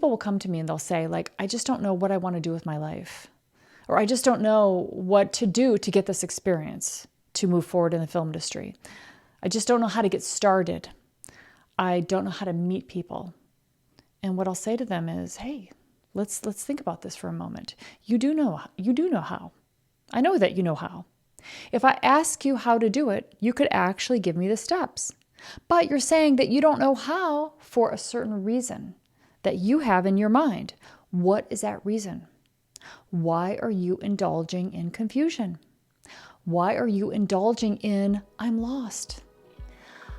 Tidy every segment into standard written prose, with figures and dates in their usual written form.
people will come to me and they'll say, like, I just don't know what I want to do with my life. Or I just don't know what to do to get this experience to move forward in the film industry. I just don't know how to get started. I don't know how to meet people. And what I'll say to them is, hey, let's think about this for a moment. You do know how. I know that you know how. If I ask you how to do it, you could actually give me the steps. But you're saying that you don't know how for a certain reason that you have in your mind. What is that reason? Why are you indulging in confusion? Why are you indulging in, I'm lost?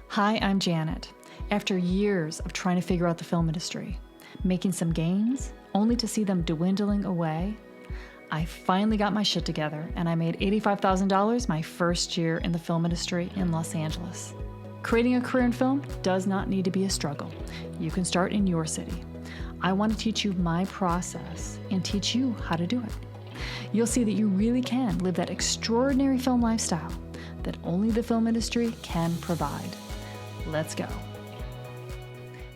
Hi, I'm Janet. After years of trying to figure out the film industry, making some gains, only to see them dwindling away, I finally got my shit together and I made $85,000 my first year in the film industry in Los Angeles. Creating a career in film does not need to be a struggle. You can start in your city. I want to teach you my process and teach you how to do it. You'll see that you really can live that extraordinary film lifestyle that only the film industry can provide. Let's go.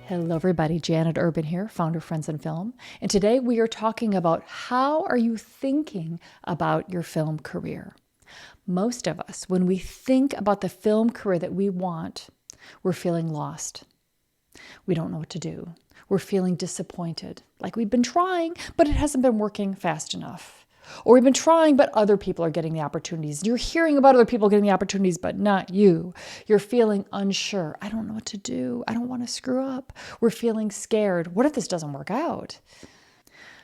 Hello everybody, Janet Urban here, founder of Friends in Film. And today we are talking about how are you thinking about your film career? Most of us, when we think about the film career that we want, we're feeling lost. We don't know what to do. We're feeling disappointed, like we've been trying, but it hasn't been working fast enough. Or we've been trying, but other people are getting the opportunities. You're hearing about other people getting the opportunities, but not you. You're feeling unsure. I don't know what to do. I don't want to screw up. We're feeling scared. What if this doesn't work out?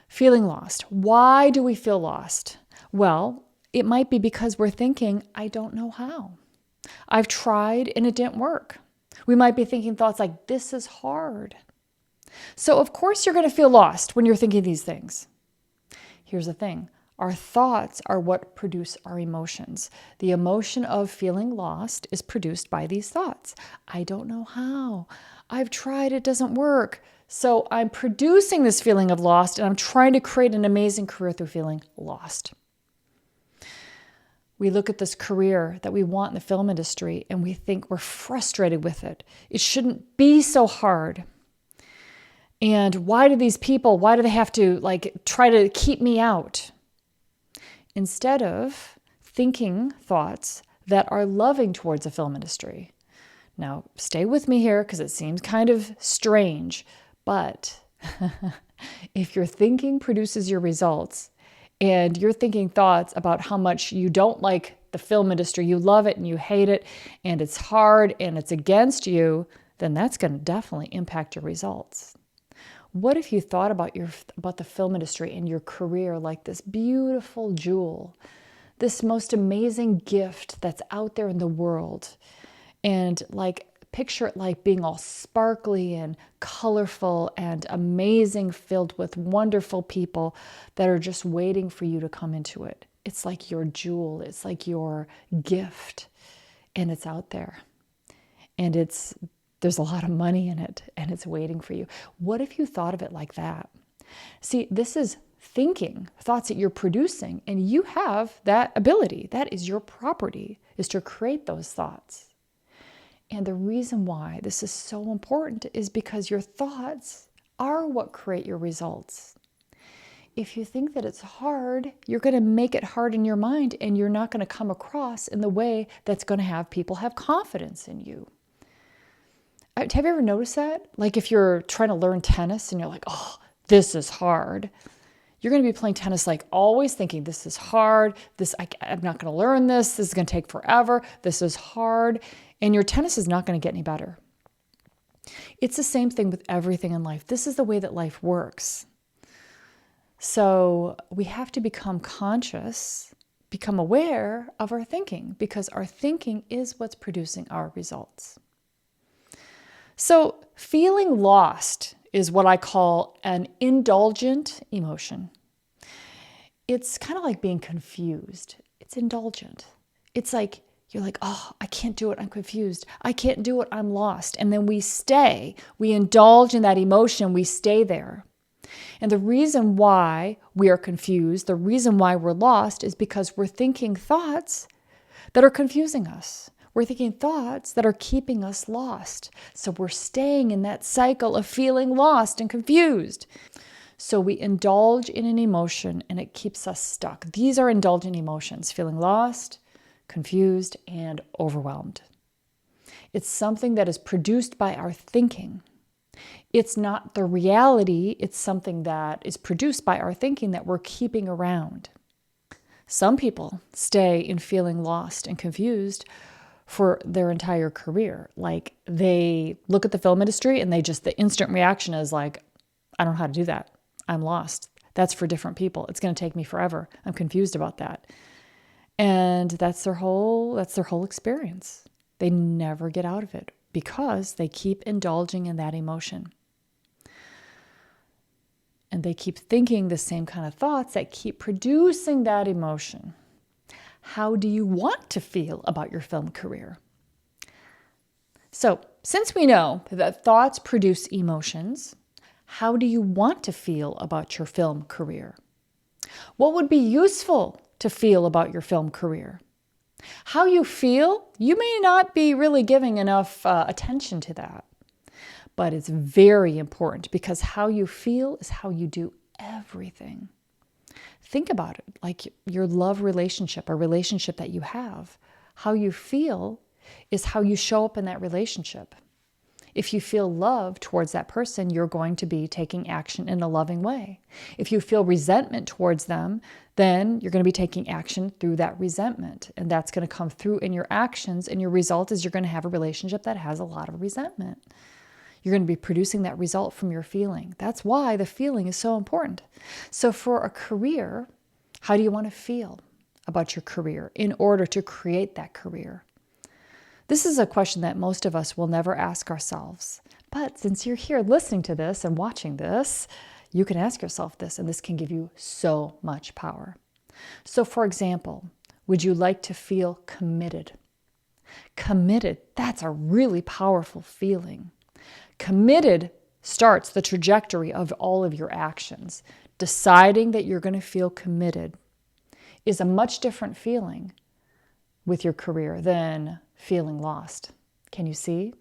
Feeling lost. Why do we feel lost? Well, it might be because we're thinking, I don't know how. I've tried and it didn't work. We might be thinking thoughts like, this is hard. So of course you're going to feel lost when you're thinking these things. Here's the thing. Our thoughts are what produce our emotions. The emotion of feeling lost is produced by these thoughts. I don't know how. I've tried, it doesn't work. So I'm producing this feeling of lost and I'm trying to create an amazing career through feeling lost. We look at this career that we want in the film industry and we think we're frustrated with it. It shouldn't be so hard. And why do they have to try to keep me out? Instead of thinking thoughts that are loving towards the film industry. Now, stay with me here because it seems kind of strange, but if your thinking produces your results and you're thinking thoughts about how much you don't like the film industry, you love it and you hate it, and it's hard and it's against you, then that's going to definitely impact your results. What if you thought about the film industry and your career like this beautiful jewel, this most amazing gift that's out there in the world, and picture it like being all sparkly and colorful and amazing, filled with wonderful people that are just waiting for you to come into it. It's like your jewel, it's like your gift, and it's out there. And there's a lot of money in it and it's waiting for you. What if you thought of it like that? See, this is thinking, thoughts that you're producing, and you have that ability. That is your property, is to create those thoughts. And the reason why this is so important is because your thoughts are what create your results. If you think that it's hard, you're going to make it hard in your mind and you're not going to come across in the way that's going to have people have confidence in you. Have you ever noticed that? Like if you're trying to learn tennis and you're like, oh, this is hard. You're going to be playing tennis always thinking this is hard. I'm not going to learn this. This is going to take forever. This is hard. And your tennis is not going to get any better. It's the same thing with everything in life. This is the way that life works. So we have to become conscious, become aware of our thinking, because our thinking is what's producing our results. So feeling lost is what I call an indulgent emotion. It's kind of like being confused. It's indulgent. It's like, you're like, oh, I can't do it. I'm confused. I can't do it. I'm lost. And then we indulge in that emotion. We stay there. And the reason why we are confused, the reason why we're lost is because we're thinking thoughts that are confusing us. We're thinking thoughts that are keeping us lost. So we're staying in that cycle of feeling lost and confused. So we indulge in an emotion and it keeps us stuck. These are indulgent emotions, feeling lost, confused, and overwhelmed. It's something that is produced by our thinking. It's not the reality, it's something that is produced by our thinking that we're keeping around. Some people stay in feeling lost and confused for their entire career. Like they look at the film industry and the instant reaction is like, I don't know how to do that. I'm lost. That's for different people. It's going to take me forever. I'm confused about that. And that's their whole experience. They never get out of it because they keep indulging in that emotion. And they keep thinking the same kind of thoughts that keep producing that emotion. How do you want to feel about your film career? So, since we know that thoughts produce emotions, how do you want to feel about your film career? What would be useful to feel about your film career? How you feel, you may not be really giving enough attention to that. But it's very important because how you feel is how you do everything. Think about it like your love relationship, a relationship that you have. How you feel is how you show up in that relationship. If you feel love towards that person, you're going to be taking action in a loving way. If you feel resentment towards them, then you're going to be taking action through that resentment. And that's going to come through in your actions. And your result is you're going to have a relationship that has a lot of resentment. You're going to be producing that result from your feeling. That's why the feeling is so important. So for a career, how do you want to feel about your career in order to create that career? This is a question that most of us will never ask ourselves. But since you're here listening to this and watching this, you can ask yourself this, and this can give you so much power. So for example, would you like to feel committed? Committed, that's a really powerful feeling. Committed starts the trajectory of all of your actions. Deciding that you're going to feel committed is a much different feeling with your career than feeling lost. Can you see?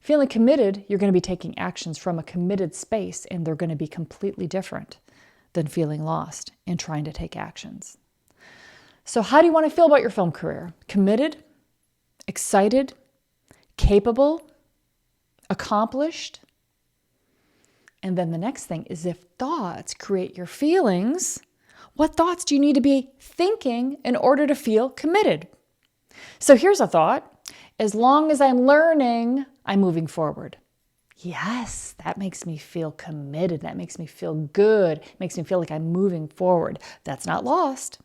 Feeling committed, you're going to be taking actions from a committed space, and they're going to be completely different than feeling lost and trying to take actions. So how do you want to feel about your film career? Committed, excited, capable, accomplished? And then the next thing is, if thoughts create your feelings, what thoughts do you need to be thinking in order to feel committed? So here's a thought. As long as I'm learning, I'm moving forward. Yes, that makes me feel committed. That makes me feel good. It makes me feel like I'm moving forward. That's not lost.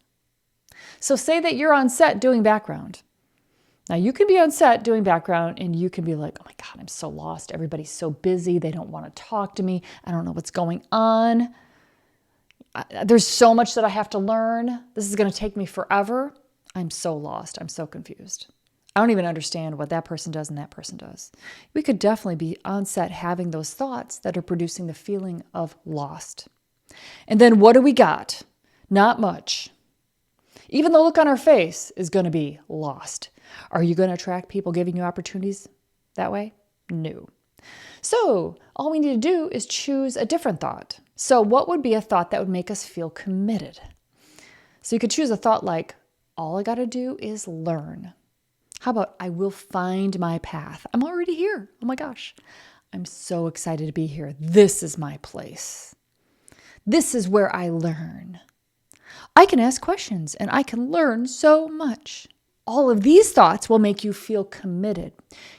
So say that you're on set doing background. Now you can be on set doing background and you can be like, oh my God, I'm so lost. Everybody's so busy. They don't want to talk to me. I don't know what's going on. There's so much that I have to learn. This is going to take me forever. I'm so lost. I'm so confused. I don't even understand what that person does and that person does. We could definitely be on set having those thoughts that are producing the feeling of lost. And then what do we got? Not much. Even the look on our face is going to be lost. Are you going to attract people giving you opportunities that way? No. So all we need to do is choose a different thought. So what would be a thought that would make us feel committed? So you could choose a thought like, all I got to do is learn. How about, I will find my path. I'm already here. Oh my gosh. I'm so excited to be here. This is my place. This is where I learn. I can ask questions and I can learn so much. All of these thoughts will make you feel committed.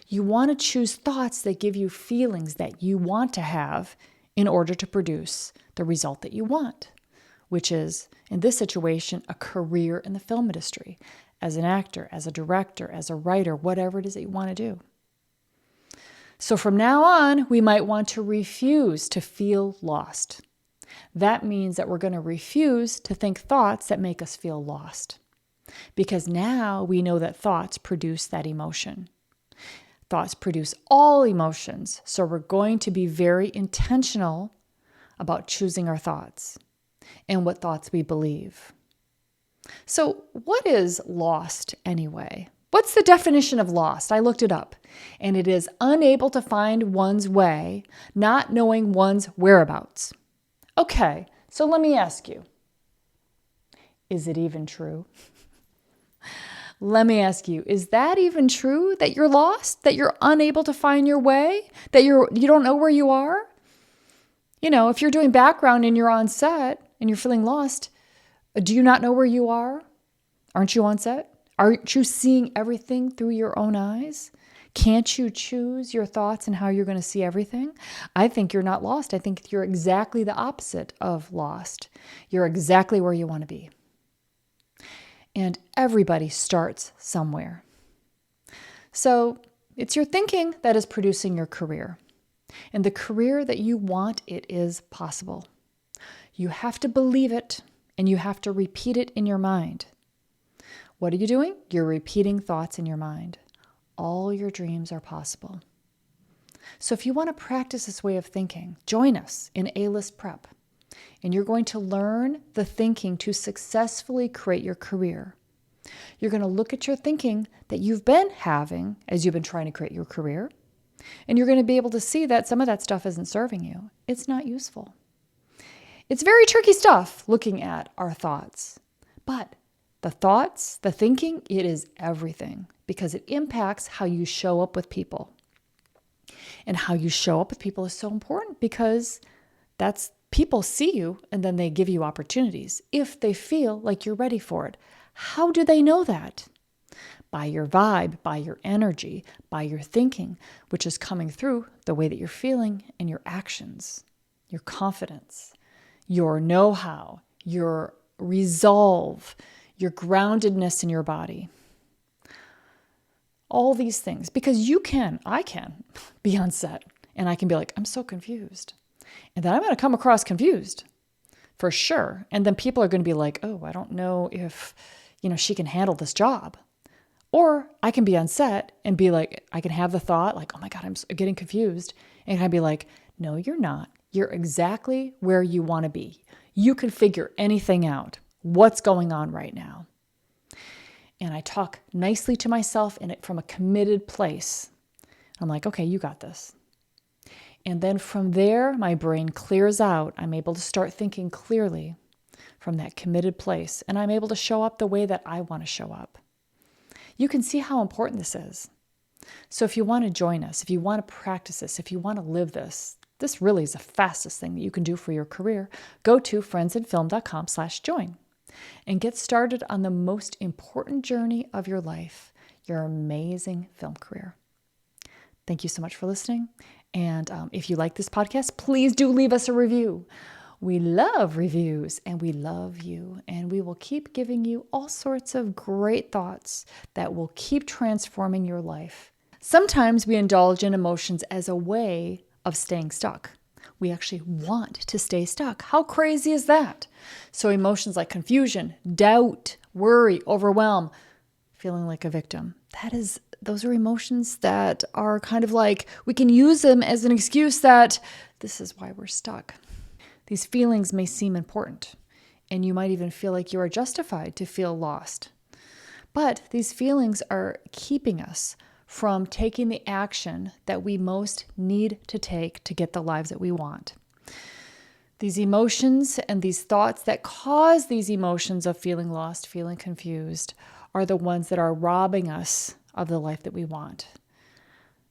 You want to choose thoughts that give you feelings that you want to have in order to produce the result that you want, which is, in this situation, a career in the film industry, as an actor, as a director, as a writer, whatever it is that you want to do. So from now on, we might want to refuse to feel lost. That means that we're going to refuse to think thoughts that make us feel lost. Because now we know that thoughts produce that emotion. Thoughts produce all emotions. So we're going to be very intentional about choosing our thoughts and what thoughts we believe. So what is lost anyway? What's the definition of lost? I looked it up, and it is unable to find one's way, not knowing one's whereabouts. Okay, so let me ask you, is it even true? Let me ask you, is that even true that you're lost, that you're unable to find your way, that you don't know where you are? If you're doing background and you're on set and you're feeling lost, do you not know where you are? Aren't you on set? Aren't you seeing everything through your own eyes? Can't you choose your thoughts and how you're going to see everything? I think you're not lost. I think you're exactly the opposite of lost. You're exactly where you want to be. And everybody starts somewhere. So it's your thinking that is producing your career. And the career that you want, it is possible. You have to believe it, and you have to repeat it in your mind. What are you doing? You're repeating thoughts in your mind. All your dreams are possible. So if you want to practice this way of thinking, join us in A-List Prep. And you're going to learn the thinking to successfully create your career. You're going to look at your thinking that you've been having as you've been trying to create your career. And you're going to be able to see that some of that stuff isn't serving you. It's not useful. It's very tricky stuff looking at our thoughts. But the thoughts, the thinking, it is everything because it impacts how you show up with people. And how you show up with people is so important because people see you and then they give you opportunities if they feel like you're ready for it. How do they know that? By your vibe, by your energy, by your thinking, which is coming through the way that you're feeling and your actions, your confidence, your know-how, your resolve, your groundedness in your body. All these things, because I can be on set and I can be like, I'm so confused. And then I'm going to come across confused for sure. And then people are going to be like, oh, I don't know if, she can handle this job. Or I can be on set and be like, I can have the thought like, oh my God, I'm getting confused. And I'd be like, no, you're not. You're exactly where you want to be. You can figure anything out. What's going on right now? And I talk nicely to myself from a committed place. I'm like, okay, you got this. And then from there, my brain clears out. I'm able to start thinking clearly from that committed place. And I'm able to show up the way that I want to show up. You can see how important this is. So if you want to join us, if you want to practice this, if you want to live this really is the fastest thing that you can do for your career. Go to friendsinfilm.com/join and get started on the most important journey of your life, your amazing film career. Thank you so much for listening. And if you like this podcast, please do leave us a review. We love reviews and we love you, and we will keep giving you all sorts of great thoughts that will keep transforming your life. Sometimes we indulge in emotions as a way of staying stuck. We actually want to stay stuck. How crazy is that? So emotions like confusion, doubt, worry, overwhelm, feeling like a victim, those are emotions that are kind of like, we can use them as an excuse that this is why we're stuck. These feelings may seem important, and you might even feel like you are justified to feel lost. But these feelings are keeping us from taking the action that we most need to take to get the lives that we want. These emotions and these thoughts that cause these emotions of feeling lost, feeling confused, are the ones that are robbing us of the life that we want.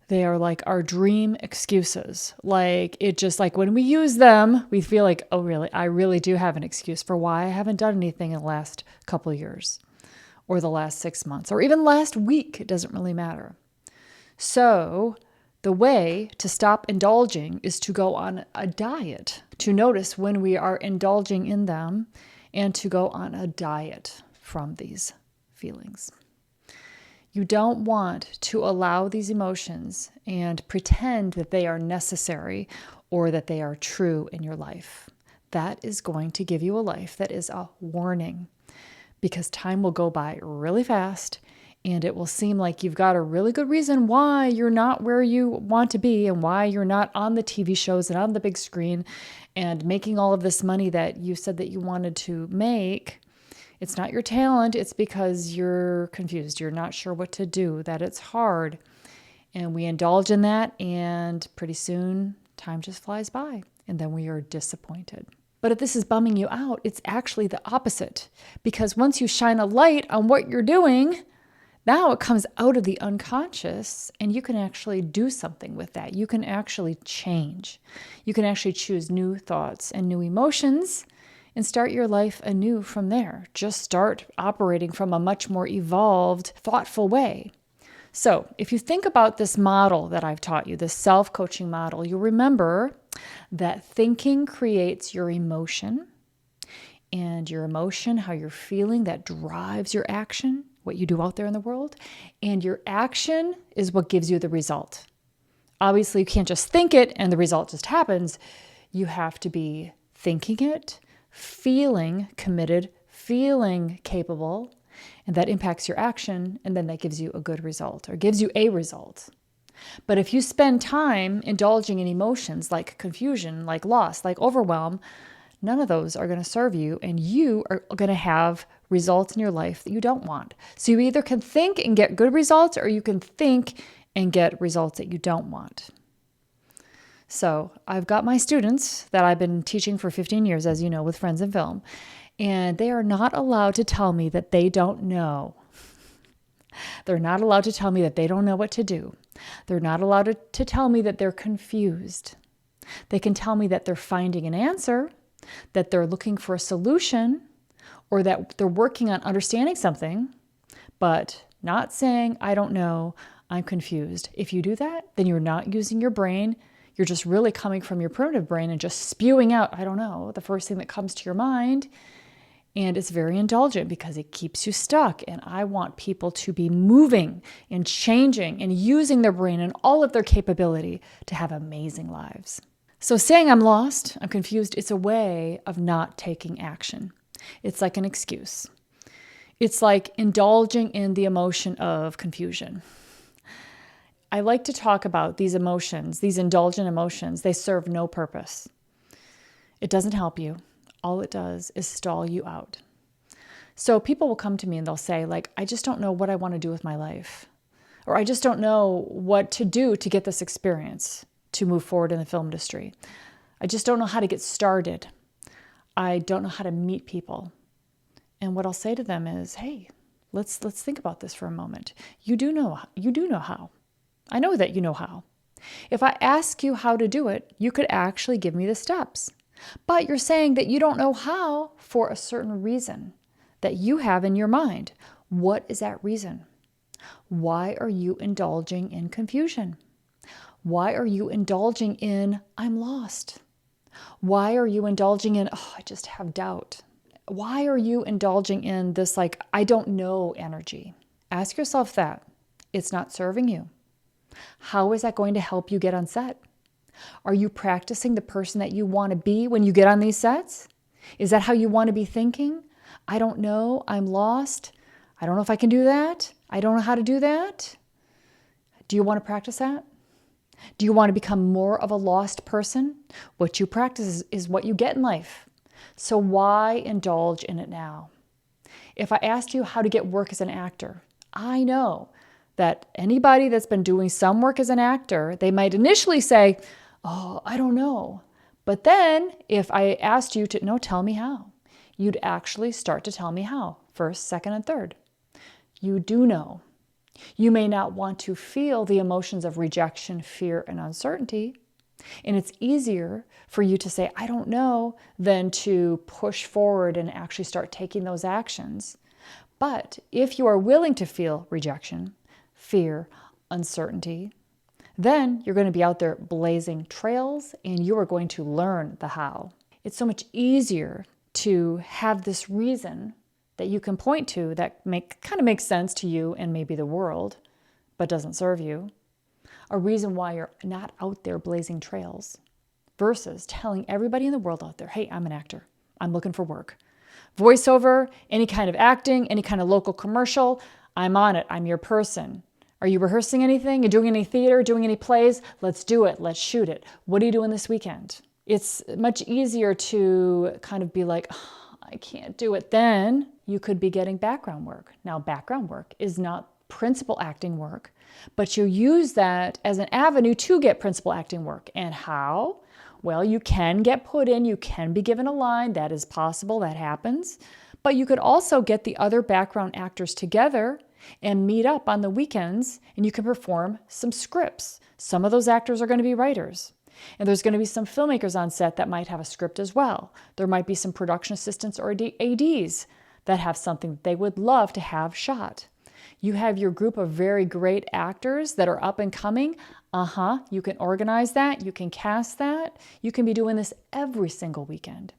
They are like our dream excuses. When we use them, we feel like, oh, really? I really do have an excuse for why I haven't done anything in the last couple of years or the last 6 months or even last week. It doesn't really matter. So the way to stop indulging is to go on a diet, to notice when we are indulging in them and to go on a diet from these feelings. You don't want to allow these emotions and pretend that they are necessary or that they are true in your life. That is going to give you a life that is a warning, because time will go by really fast and it will seem like you've got a really good reason why you're not where you want to be and why you're not on the TV shows and on the big screen and making all of this money that you said that you wanted to make. It's not your talent. It's because you're confused. You're not sure what to do, that it's hard. And we indulge in that, and pretty soon time just flies by, and then we are disappointed. But if this is bumming you out, it's actually the opposite. Because once you shine a light on what you're doing, now it comes out of the unconscious, and you can actually do something with that. You can actually change. You can actually choose new thoughts and new emotions and start your life anew from there. Just start operating from a much more evolved, thoughtful way. So if you think about this model that I've taught you, this self-coaching model, you'll remember that thinking creates your emotion, and your emotion, how you're feeling, that drives your action, what you do out there in the world, and your action is what gives you the result. Obviously, you can't just think it and the result just happens. You have to be thinking it, feeling committed, feeling capable, and that impacts your action, and then that gives you a good result or gives you a result. But if you spend time indulging in emotions like confusion, like loss, like overwhelm, none of those are going to serve you, and you are going to have results in your life that you don't want. So you either can think and get good results, or you can think and get results that you don't want. So I've got my students that I've been teaching for 15 years, as you know, with Friends in Film, and they are not allowed to tell me that they don't know. They're not allowed to tell me that they don't know what to do. They're not allowed to tell me that they're confused. They can tell me that they're finding an answer, that they're looking for a solution, or that they're working on understanding something, but not saying, I don't know, I'm confused. If you do that, then you're not using your brain. You're just really coming from your primitive brain and just spewing out, I don't know, the first thing that comes to your mind. And it's very indulgent because it keeps you stuck. And I want people to be moving and changing and using their brain and all of their capability to have amazing lives. So saying I'm lost, I'm confused, it's a way of not taking action. It's like an excuse. It's like indulging in the emotion of confusion. I like to talk about these emotions, these indulgent emotions. They serve no purpose. It doesn't help you. All it does is stall you out. So people will come to me and they'll say, like, I just don't know what I want to do with my life. Or I just don't know what to do to get this experience to move forward in the film industry. I just don't know how to get started. I don't know how to meet people. And what I'll say to them is, hey, let's think about this for a moment. You do know how. I know that you know how. If I ask you how to do it, you could actually give me the steps. But you're saying that you don't know how for a certain reason that you have in your mind. What is that reason? Why are you indulging in confusion? Why are you indulging in, I'm lost? Why are you indulging in, I just have doubt? Why are you indulging in this, like, I don't know energy? Ask yourself that. It's not serving you. How is that going to help you get on set? Are you practicing the person that you want to be when you get on these sets? Is that how you want to be thinking? I don't know. I'm lost. I don't know if I can do that. I don't know how to do that. Do you want to practice that? Do you want to become more of a lost person? What you practice is what you get in life. So why indulge in it now? If I asked you how to get work as an actor, I know that anybody that's been doing some work as an actor, they might initially say, I don't know. But then if I asked you to, no, tell me how, you'd actually start to tell me how, first, second, and third. You do know. You may not want to feel the emotions of rejection, fear, and uncertainty. And it's easier for you to say, I don't know, than to push forward and actually start taking those actions. But if you are willing to feel rejection, fear, uncertainty, then you're going to be out there blazing trails and you are going to learn the how. It's so much easier to have this reason that you can point to that kind of makes sense to you and maybe the world, but doesn't serve you. A reason why you're not out there blazing trails versus telling everybody in the world out there, hey, I'm an actor. I'm looking for work. Voiceover, any kind of acting, any kind of local commercial, I'm on it. I'm your person. Are you rehearsing anything? You're doing any theater, doing any plays? Let's do it. Let's shoot it. What are you doing this weekend? It's much easier to kind of be like, I can't do it. Then you could be getting background work. Now, background work is not principal acting work, but you use that as an avenue to get principal acting work. And how? Well, you can get put in, you can be given a line. That is possible, that happens. But you could also get the other background actors together and meet up on the weekends, and you can perform some scripts. Some of those actors are going to be writers. And there's going to be some filmmakers on set that might have a script as well. There might be some production assistants or ADs that have something that they would love to have shot. You have your group of very great actors that are up and coming. You can organize that. You can cast that. You can be doing this every single weekend.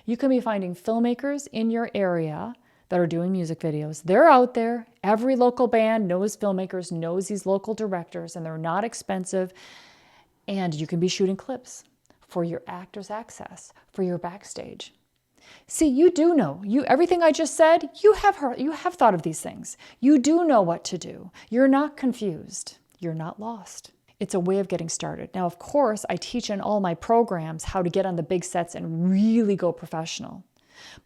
You can be finding filmmakers in your area that are doing music videos. They're out there. Every local band knows filmmakers, knows these local directors, and they're not expensive. And you can be shooting clips for your actors' access, for your backstage. See, you do know. Everything I just said, you have thought of these things. You do know what to do. You're not confused. You're not lost. It's a way of getting started. Now, of course, I teach in all my programs how to get on the big sets and really go professional.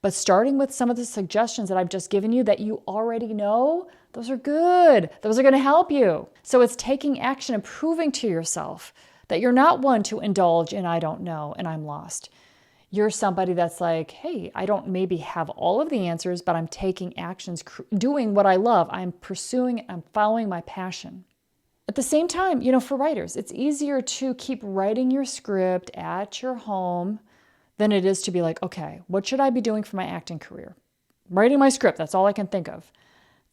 But starting with some of the suggestions that I've just given you that you already know, those are good. Those are going to help you. So it's taking action and proving to yourself that you're not one to indulge in I don't know and I'm lost. You're somebody that's like, hey, I don't maybe have all of the answers, but I'm taking actions, doing what I love. I'm pursuing, I'm following my passion. At the same time, for writers, it's easier to keep writing your script at your home than it is to be like, okay, what should I be doing for my acting career? Writing my script, that's all I can think of.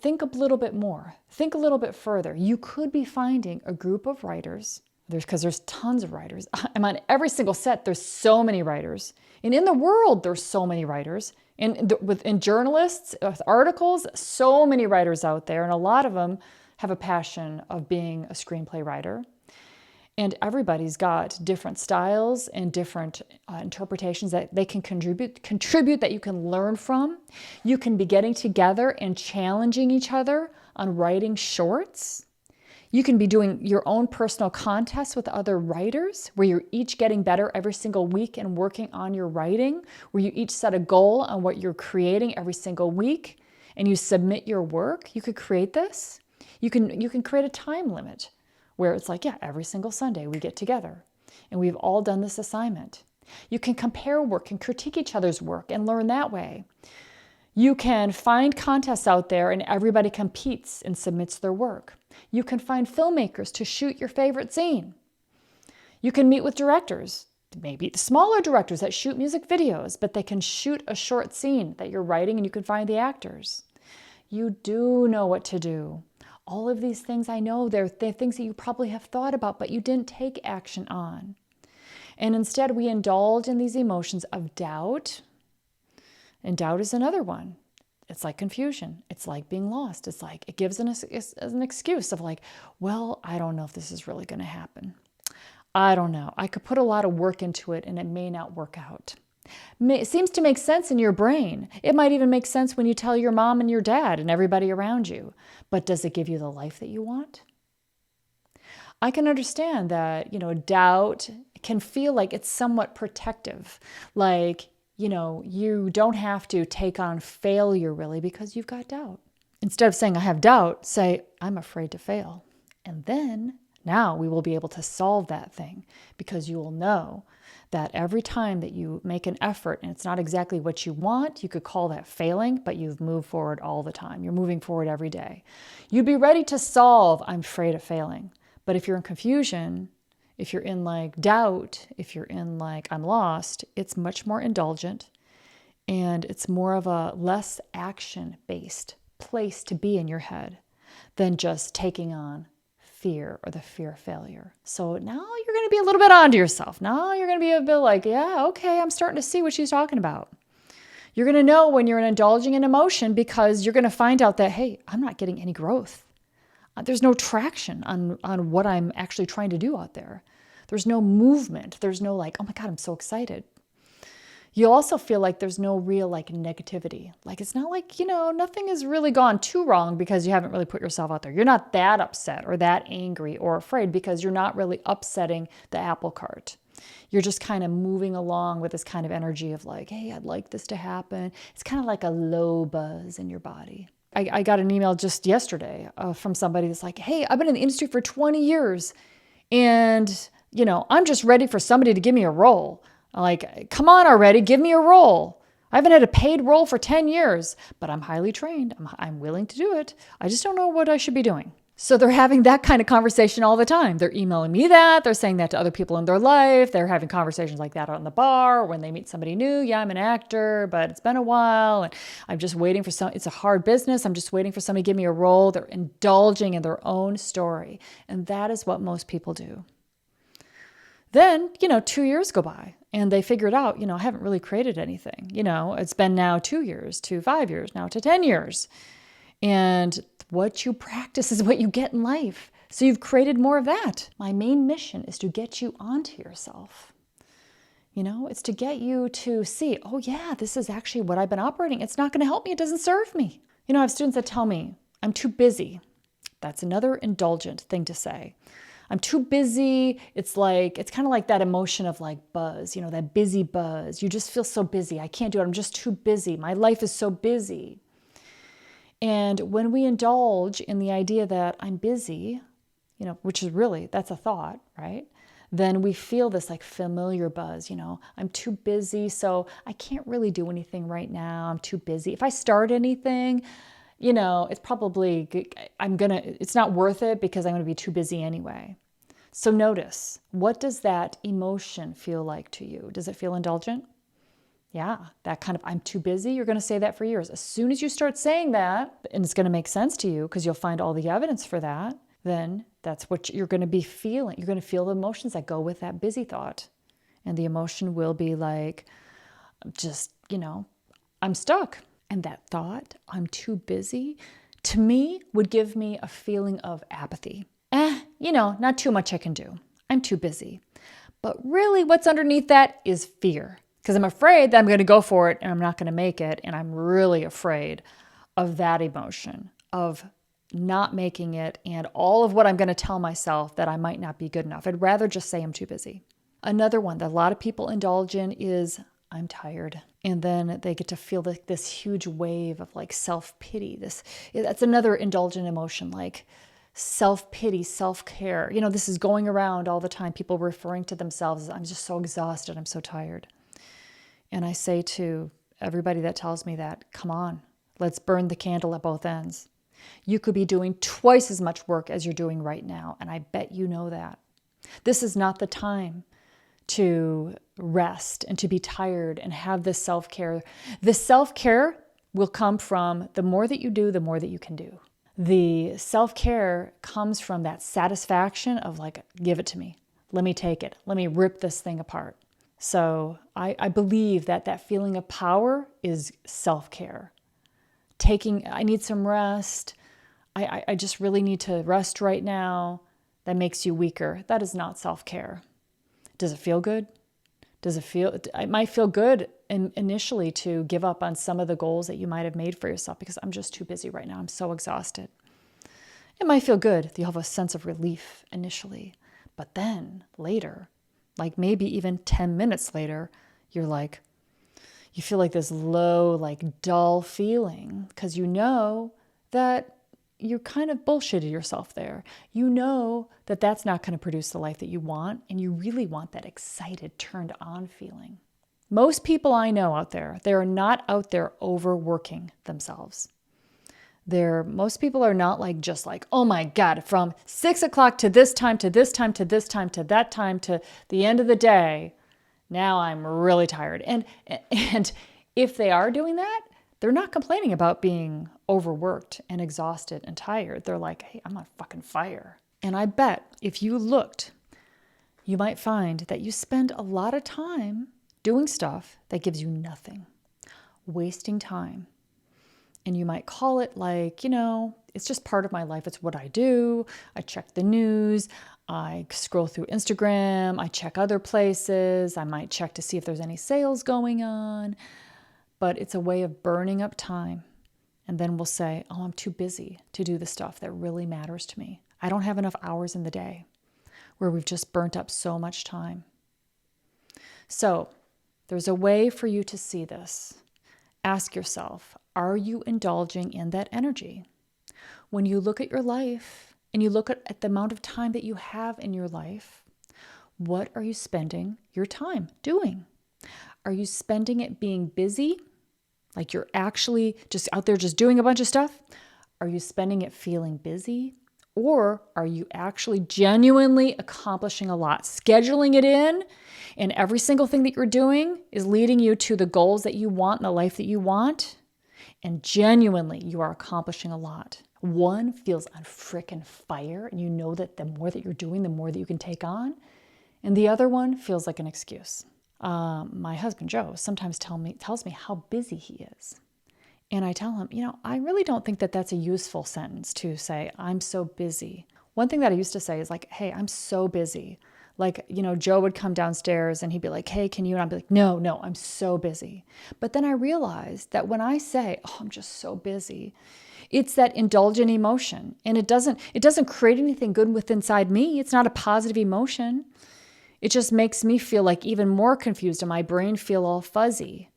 Think a little bit more. Think a little bit further. You could be finding a group of writers, because there's tons of writers. I'm on every single set, there's so many writers. And in the world, there's so many writers. In journalists, with articles, so many writers out there, and a lot of them have a passion of being a screenplay writer. And everybody's got different styles and different interpretations that they can contribute that you can learn from. You can be getting together and challenging each other on writing shorts. You can be doing your own personal contests with other writers where you're each getting better every single week and working on your writing, where you each set a goal on what you're creating every single week and you submit your work. You could create this. You can create a time limit where it's like, yeah, every single Sunday we get together and we've all done this assignment. You can compare work and critique each other's work and learn that way. You can find contests out there and everybody competes and submits their work. You can find filmmakers to shoot your favorite scene. You can meet with directors, maybe the smaller directors that shoot music videos, but they can shoot a short scene that you're writing and you can find the actors. You do know what to do. All of these things I know, they're things that you probably have thought about, but you didn't take action on. And instead we indulge in these emotions of doubt. And doubt is another one. It's like confusion. It's like being lost. It's like it gives an excuse of like, well, I don't know if this is really going to happen. I don't know. I could put a lot of work into it and it may not work out. It seems to make sense in your brain. It might even make sense when you tell your mom and your dad and everybody around you. But does it give you the life that you want? I can understand that, doubt can feel like it's somewhat protective. Like, you don't have to take on failure really because you've got doubt. Instead of saying, I have doubt, say, I'm afraid to fail. And then now we will be able to solve that thing because you will know that every time that you make an effort and it's not exactly what you want, you could call that failing, but you've moved forward all the time. You're moving forward every day. You'd be ready to solve, I'm afraid of failing. But if you're in confusion, if you're in like doubt, if you're in like I'm lost, it's much more indulgent and it's more of a less action-based place to be in your head than just taking on fear or the fear of failure. So now you're going to be a little bit onto yourself. Now you're going to be a bit like, yeah, okay, I'm starting to see what she's talking about. You're going to know when you're indulging in emotion because you're going to find out that, hey, I'm not getting any growth. There's no traction on what I'm actually trying to do out there. There's no movement. There's no like, oh my God, I'm so excited. You also feel like there's no real like negativity. Like it's not like, nothing has really gone too wrong because you haven't really put yourself out there. You're not that upset or that angry or afraid because you're not really upsetting the apple cart. You're just kind of moving along with this kind of energy of like, hey, I'd like this to happen. It's kind of like a low buzz in your body. I got an email just yesterday from somebody that's like, hey, I've been in the industry for 20 years and, I'm just ready for somebody to give me a role. I'm like, come on already, give me a role. I haven't had a paid role for 10 years, but I'm highly trained. I'm willing to do it. I just don't know what I should be doing. So they're having that kind of conversation all the time. They're emailing me that. They're saying that to other people in their life. They're having conversations like that out in the bar when they meet somebody new. Yeah, I'm an actor, but it's been a while. And I'm just waiting for it's a hard business. I'm just waiting for somebody to give me a role. They're indulging in their own story. And that is what most people do. Then, 2 years go by and they figure it out. I haven't really created anything. It's been now 2 years to 5 years, now to 10 years. And what you practice is what you get in life. So you've created more of that. My main mission is to get you onto yourself. It's to get you to see, oh yeah, this is actually what I've been operating. It's not going to help me. It doesn't serve me. I have students that tell me, I'm too busy. That's another indulgent thing to say. I'm too busy. It's kind of like that emotion of like buzz, that busy buzz. You just feel so busy. I can't do it. I'm just too busy. My life is so busy. And when we indulge in the idea that I'm busy, which is really, that's a thought, right? Then we feel this like familiar buzz, I'm too busy, so I can't really do anything right now. I'm too busy. If I start anything, it's probably, it's not worth it because I'm going to be too busy anyway. So notice, what does that emotion feel like to you? Does it feel indulgent? Yeah, that kind of, I'm too busy. You're going to say that for years. As soon as you start saying that, and it's going to make sense to you because you'll find all the evidence for that, then that's what you're going to be feeling. You're going to feel the emotions that go with that busy thought. And the emotion will be like, just, I'm stuck. And that thought, I'm too busy, to me would give me a feeling of apathy. Not too much I can do. I'm too busy. But really what's underneath that is fear. Because I'm afraid that I'm going to go for it and I'm not going to make it. And I'm really afraid of that emotion, of not making it and all of what I'm going to tell myself that I might not be good enough. I'd rather just say I'm too busy. Another one that a lot of people indulge in is I'm tired. And then they get to feel this huge wave of like self-pity. That's another indulgent emotion, like self-pity, self-care. This is going around all the time. People referring to themselves as, I'm just so exhausted. I'm so tired. And I say to everybody that tells me that, come on, let's burn the candle at both ends. You could be doing twice as much work as you're doing right now, and I bet you know that. This is not the time to rest and to be tired and have this self-care. The self-care will come from the more that you do, the more that you can do. The self-care comes from that satisfaction of like, give it to me. Let me take it. Let me rip this thing apart. So I believe that feeling of power is self-care. I need some rest. I just really need to rest right now. That makes you weaker. That is not self-care. Does it feel good? It might feel good initially to give up on some of the goals that you might have made for yourself because I'm just too busy right now. I'm so exhausted. It might feel good. You'll have a sense of relief initially. But then later, like maybe even 10 minutes later, you feel like this low, like dull feeling because you know that you kind of bullshitted yourself there. You know that that's not going to produce the life that you want, and you really want that excited, turned on feeling. Most people I know out there, they're not out there overworking themselves. Most people are not just like, oh my God, from 6 o'clock to this time, to this time, to this time, to that time, to the end of the day, now I'm really tired. And if they are doing that, they're not complaining about being overworked and exhausted and tired. They're like, hey, I'm on fucking fire. And I bet if you looked, you might find that you spend a lot of time doing stuff that gives you nothing, wasting time. And you might call it it's just part of my life. It's what I do. I check the news. I scroll through Instagram. I check other places. I might check to see if there's any sales going on. But it's a way of burning up time. And then we'll say, oh, I'm too busy to do the stuff that really matters to me. I don't have enough hours in the day where we've just burnt up so much time. So there's a way for you to see this. Ask yourself, are you indulging in that energy? When you look at your life and you look at the amount of time that you have in your life, what are you spending your time doing? Are you spending it being busy? Like you're actually just out there just doing a bunch of stuff? Are you spending it feeling busy? Or are you actually genuinely accomplishing a lot, scheduling it in, and every single thing that you're doing is leading you to the goals that you want and the life that you want? And genuinely, you are accomplishing a lot. One feels on frickin' fire, and you know that the more that you're doing, the more that you can take on. And the other one feels like an excuse. My husband, Joe, sometimes tells me how busy he is. And I tell him, I really don't think that that's a useful sentence to say, I'm so busy. One thing that I used to say is like, hey, I'm so busy. Like, Joe would come downstairs and he'd be like, hey, can you? And I'd be like, no, I'm so busy. But then I realized that when I say, oh, I'm just so busy, it's that indulgent emotion. And it doesn't create anything good within inside me. It's not a positive emotion. It just makes me feel like even more confused and my brain feel all fuzzy.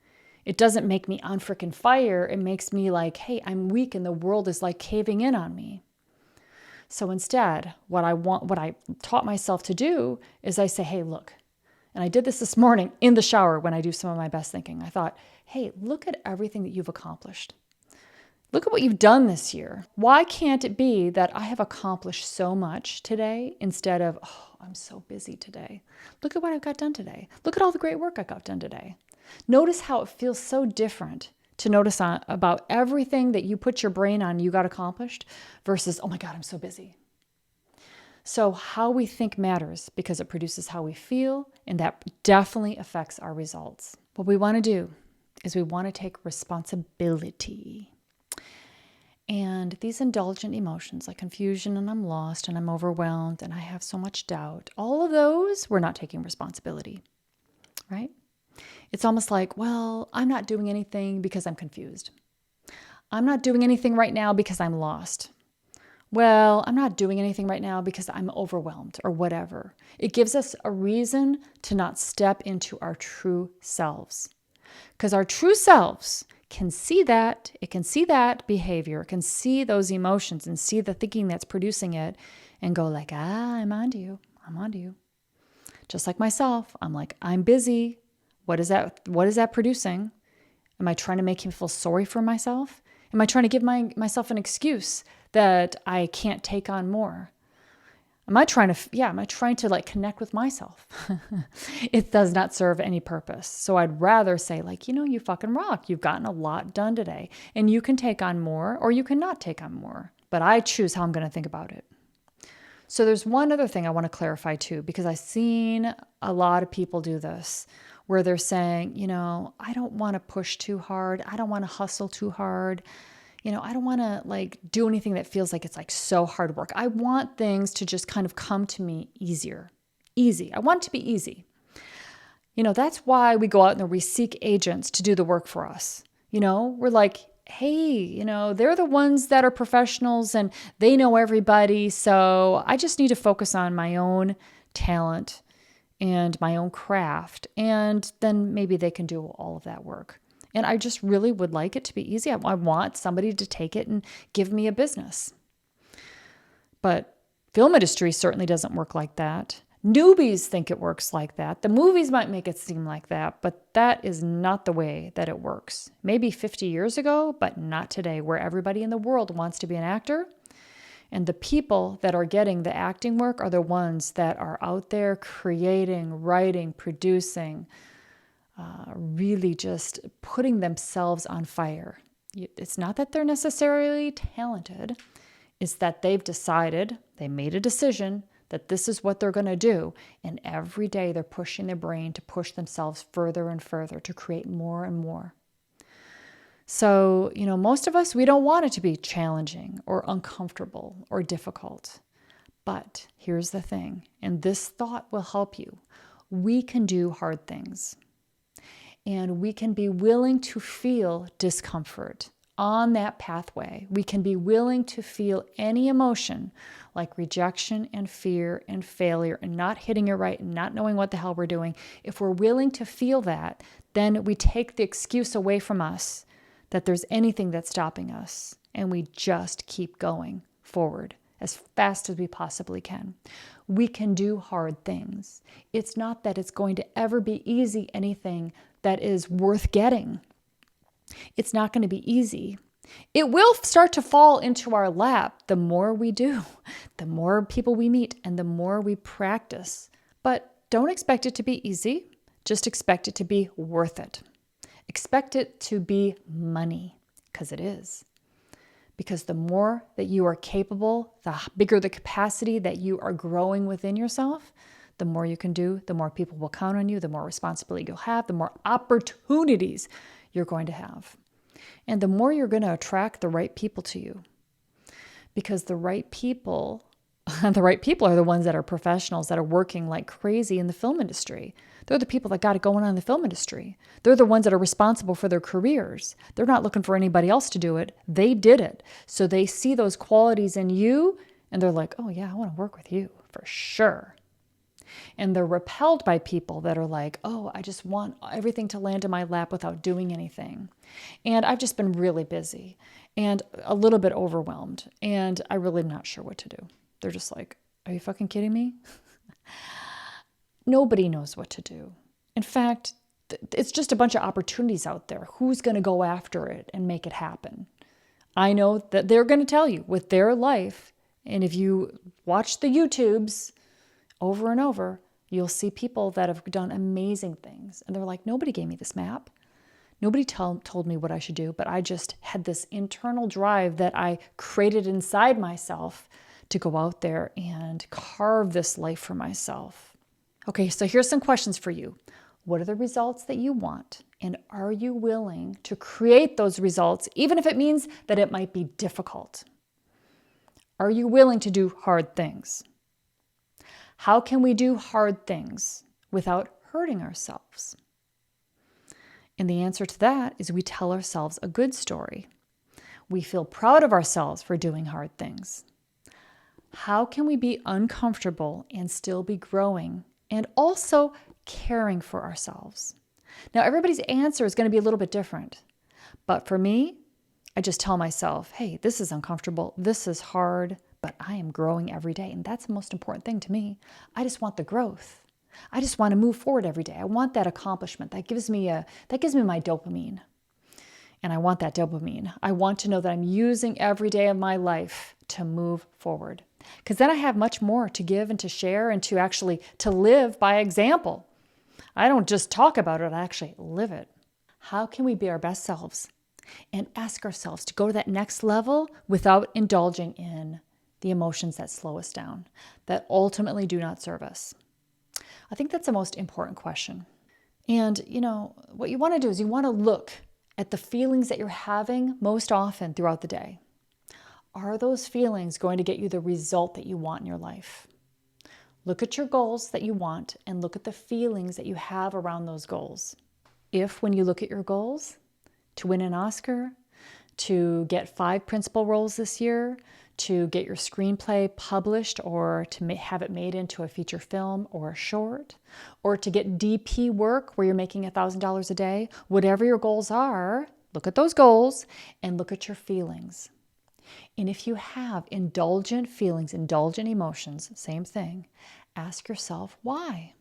It doesn't make me on frickin' fire. It makes me like, hey, I'm weak and the world is like caving in on me. So instead, what I taught myself to do is I say, hey, look, and I did this morning in the shower when I do some of my best thinking. I thought, hey, look at everything that you've accomplished. Look at what you've done this year. Why can't it be that I have accomplished so much today instead of, oh, I'm so busy today. Look at what I've got done today. Look at all the great work I got done today. Notice how it feels so different to notice about everything that you put your brain on you got accomplished versus, oh my God, I'm so busy. So how we think matters because it produces how we feel, and that definitely affects our results. What we want to do is we want to take responsibility. And these indulgent emotions like confusion and I'm lost and I'm overwhelmed and I have so much doubt, all of those, we're not taking responsibility, right? It's almost like, well, I'm not doing anything because I'm confused. I'm not doing anything right now because I'm lost. Well, I'm not doing anything right now because I'm overwhelmed or whatever. It gives us a reason to not step into our true selves. Because our true selves can see that, it can see that behavior, it can see those emotions and see the thinking that's producing it and go like, I'm onto you. Just like myself, I'm like, I'm busy. What is that producing? Am I trying to make him feel sorry for myself? Am I trying to give myself an excuse that I can't take on more? Am I trying to like connect with myself? It does not serve any purpose. So I'd rather say like, you fucking rock. You've gotten a lot done today and you can take on more or you cannot take on more. But I choose how I'm going to think about it. So there's one other thing I want to clarify too, because I've seen a lot of people do this where they're saying, I don't want to push too hard. I don't want to hustle too hard. I don't want to like do anything that feels like it's like so hard work. I want things to just kind of come to me easy. I want it to be easy. That's why we go out and we seek agents to do the work for us. We're like, hey, they're the ones that are professionals and they know everybody. So I just need to focus on my own talent and my own craft. And then maybe they can do all of that work. And I just really would like it to be easy. I want somebody to take it and give me a business. But film industry certainly doesn't work like that. Newbies think it works like that. The movies might make it seem like that, but that is not the way that it works. Maybe 50 years ago, but not today, where everybody in the world wants to be an actor. And the people that are getting the acting work are the ones that are out there creating, writing, producing, really just putting themselves on fire. It's not that they're necessarily talented. It's that they've decided, they made a decision that this is what they're going to do. And every day they're pushing their brain to push themselves further and further to create more and more. So, most of us, we don't want it to be challenging or uncomfortable or difficult. But here's the thing, and this thought will help you. We can do hard things. And we can be willing to feel discomfort, on that pathway. We can be willing to feel any emotion like rejection and fear and failure and not hitting it right and not knowing what the hell we're doing. If we're willing to feel that, then we take the excuse away from us that there's anything that's stopping us, and we just keep going forward as fast as we possibly can. We can do hard things. It's not that it's going to ever be easy, anything that is worth getting. It's not going to be easy. It will start to fall into our lap the more we do, the more people we meet, and the more we practice. But don't expect it to be easy. Just expect it to be worth it. Expect it to be money, because it is. Because the more that you are capable, the bigger the capacity that you are growing within yourself, the more you can do, the more people will count on you, the more responsibility you'll have, the more opportunities you're going to have. And the more you're going to attract the right people to you. Because the right people are the ones that are professionals, that are working like crazy in the film industry. They're the people that got it going on in the film industry. They're the ones that are responsible for their careers. They're not looking for anybody else to do it. They did it. So they see those qualities in you and they're like, oh yeah, I want to work with you for sure. And they're repelled by people that are like, oh, I just want everything to land in my lap without doing anything. And I've just been really busy and a little bit overwhelmed. And I really am not sure what to do. They're just like, are you fucking kidding me? Nobody knows what to do. In fact, it's just a bunch of opportunities out there. Who's going to go after it and make it happen? I know that they're going to tell you with their life. And if you watch the YouTubes over and over, you'll see people that have done amazing things. And they're like, nobody gave me this map. Nobody told me what I should do, but I just had this internal drive that I created inside myself to go out there and carve this life for myself. Okay, so here's some questions for you. What are the results that you want? And are you willing to create those results, even if it means that it might be difficult? Are you willing to do hard things? How can we do hard things without hurting ourselves? And the answer to that is we tell ourselves a good story. We feel proud of ourselves for doing hard things. How can we be uncomfortable and still be growing and also caring for ourselves? Now, everybody's answer is going to be a little bit different. But for me, I just tell myself, hey, this is uncomfortable. This is hard, but I am growing every day. And that's the most important thing to me. I just want the growth. I just want to move forward every day. I want that accomplishment. That gives me my dopamine. And I want that dopamine. I want to know that I'm using every day of my life to move forward. Because then I have much more to give and to share and to actually to live by example. I don't just talk about it, I actually live it. How can we be our best selves and ask ourselves to go to that next level without indulging in the emotions that slow us down, that ultimately do not serve us? I think that's the most important question. And, what you want to do is you want to look at the feelings that you're having most often throughout the day. Are those feelings going to get you the result that you want in your life? Look at your goals that you want and look at the feelings that you have around those goals. If when you look at your goals, to win an Oscar, to get 5 principal roles this year, to get your screenplay published or to have it made into a feature film or a short, or to get DP work where you're making $1,000 a day, whatever your goals are, look at those goals and look at your feelings. And if you have indulgent feelings, indulgent emotions, same thing, ask yourself why.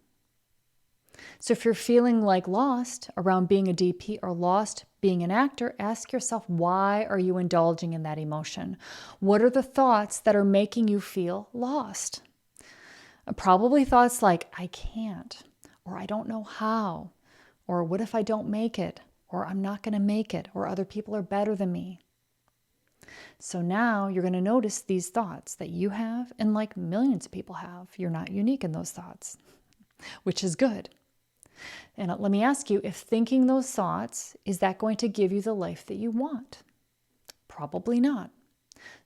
So if you're feeling like lost around being a DP or lost being an actor, ask yourself, why are you indulging in that emotion? What are the thoughts that are making you feel lost? Probably thoughts like, I can't, or I don't know how, or what if I don't make it, or I'm not going to make it, or other people are better than me. So now you're going to notice these thoughts that you have and like millions of people have. You're not unique in those thoughts, which is good. And let me ask you, if thinking those thoughts, is that going to give you the life that you want? Probably not.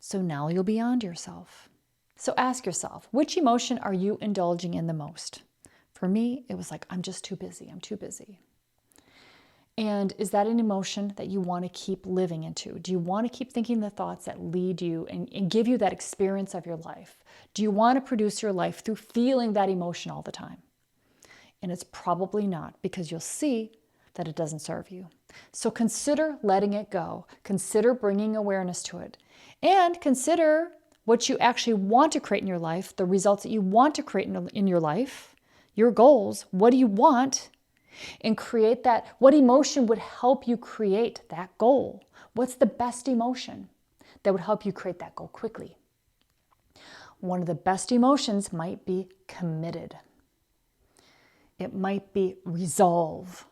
So now you'll be on to yourself. So ask yourself, which emotion are you indulging in the most? For me, it was like, I'm just too busy. I'm too busy. And is that an emotion that you want to keep living into? Do you want to keep thinking the thoughts that lead you and give you that experience of your life? Do you want to produce your life through feeling that emotion all the time? And it's probably not, because you'll see that it doesn't serve you. So consider letting it go. Consider bringing awareness to it. And consider what you actually want to create in your life, the results that you want to create in your life, your goals. What do you want? And create that. What emotion would help you create that goal? What's the best emotion that would help you create that goal quickly? One of the best emotions might be committed. It might be resolve.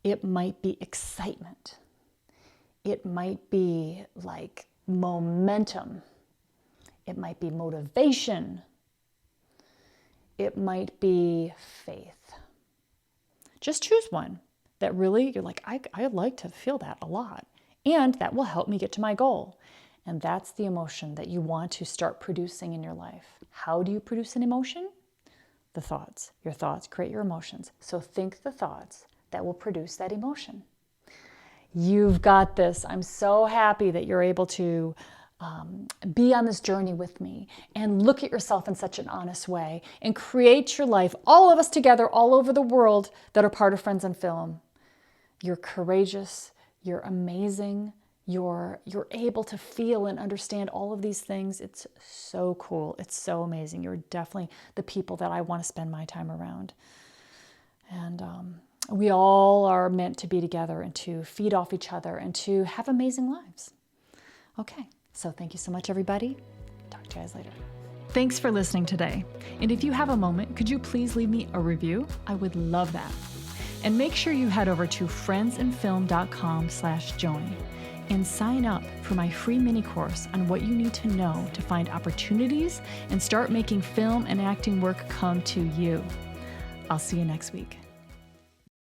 It might be excitement. It might be like momentum. It might be motivation. It might be faith. Just choose one that really you're like, I'd like to feel that a lot. And that will help me get to my goal. And that's the emotion that you want to start producing in your life. How do you produce an emotion? The thoughts. Your thoughts create your emotions. So think the thoughts that will produce that emotion. You've got this. I'm so happy that you're able to be on this journey with me and look at yourself in such an honest way and create your life, all of us together, all over the world that are part of Friends on Film. You're courageous. You're amazing. You're able to feel and understand all of these things. It's so cool. It's so amazing. You're definitely the people that I want to spend my time around. And we all are meant to be together and to feed off each other and to have amazing lives. Okay, so thank you so much, everybody. Talk to you guys later. Thanks for listening today. And if you have a moment, could you please leave me a review? I would love that. And make sure you head over to friendsandfilm.com/join and sign up for my free mini course on what you need to know to find opportunities and start making film and acting work come to you. I'll see you next week.